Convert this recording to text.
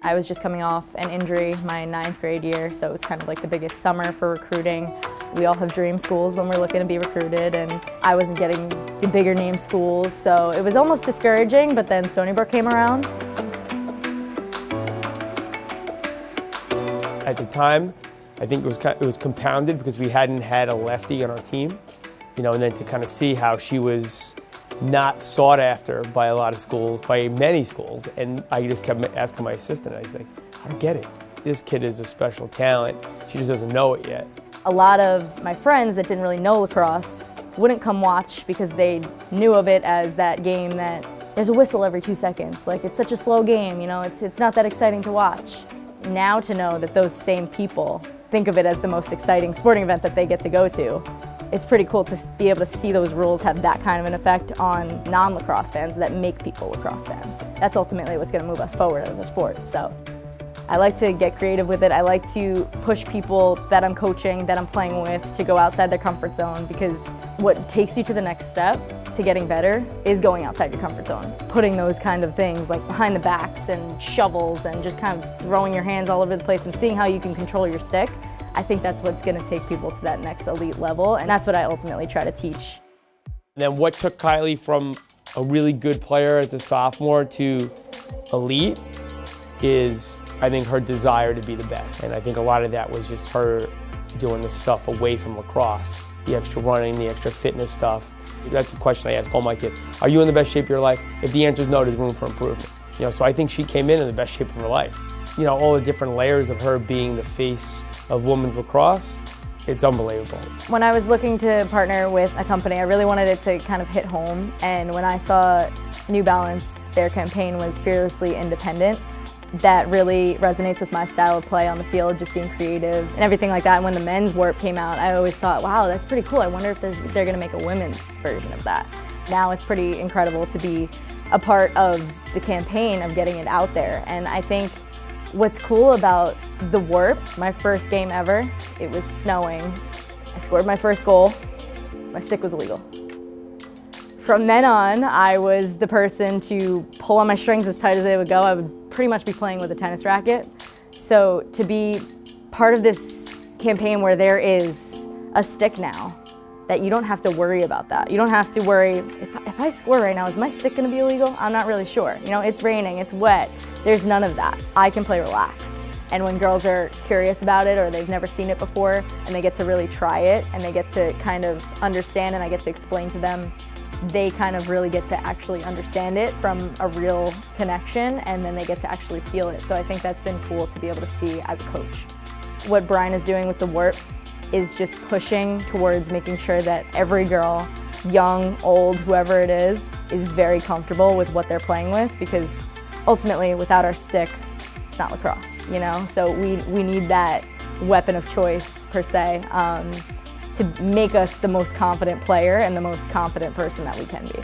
I was just coming off an injury my 9th grade year, so it was kind of like the biggest summer for recruiting. We all have dream schools when we're looking to be recruited, and I wasn't getting the bigger name schools, so it was almost discouraging, but then Stony Brook came around. At the time, I think it was compounded because we hadn't had a lefty on our team, you know, and then to kind of see how she was not sought after by a lot of schools, by many schools, and I just kept asking my assistant, I was like, I don't get it. This kid is a special talent. She just doesn't know it yet. A lot of my friends that didn't really know lacrosse wouldn't come watch because they knew of it as that game that there's a whistle every 2 seconds. Like, it's such a slow game, you know, it's not that exciting to watch. Now to know that those same people think of it as the most exciting sporting event that they get to go to, it's pretty cool to be able to see those rules have that kind of an effect on non-lacrosse fans that make people lacrosse fans. That's ultimately what's going to move us forward as a sport. So I like to get creative with it. I like to push people that I'm coaching, that I'm playing with, to go outside their comfort zone, because what takes you to the next step to getting better is going outside your comfort zone. Putting those kind of things like behind the backs and shovels and just kind of throwing your hands all over the place and seeing how you can control your stick, I think that's what's going to take people to that next elite level, and that's what I ultimately try to teach. And then what took Kylie from a really good player as a sophomore to elite is, I think, her desire to be the best. And I think a lot of that was just her doing the stuff away from lacrosse, the extra running, the extra fitness stuff. That's a question I ask all my kids. Are you in the best shape of your life? If the answer is no, there's room for improvement. You know, so I think she came in the best shape of her life. You know, all the different layers of her being the face of women's lacrosse, it's unbelievable. When I was looking to partner with a company, I really wanted it to kind of hit home. And when I saw New Balance, their campaign was Fearlessly Independent. That really resonates with my style of play on the field, just being creative and everything like that. And when the men's warp came out, I always thought, wow, that's pretty cool. I wonder if they're going to make a women's version of that. Now it's pretty incredible to be a part of the campaign of getting it out there. And I think what's cool about the warp, my first game ever, it was snowing. I scored my first goal. My stick was illegal. From then on, I was the person to pull on my strings as tight as they would go. I would pretty much be playing with a tennis racket. So to be part of this campaign where there is a stick now, that you don't have to worry about that. You don't have to worry, if I score right now, is my stick gonna be illegal? I'm not really sure. You know, it's raining, it's wet. There's none of that. I can play relaxed. And when girls are curious about it or they've never seen it before and they get to really try it and they get to kind of understand and I get to explain to them, they kind of really get to actually understand it from a real connection, and then they get to actually feel it. So I think that's been cool to be able to see as a coach. What Brine is doing with the warp is just pushing towards making sure that every girl, young, old, whoever it is very comfortable with what they're playing with, because ultimately without our stick, it's not lacrosse, you know? So we need that weapon of choice, per se, to make us the most confident player and the most confident person that we can be.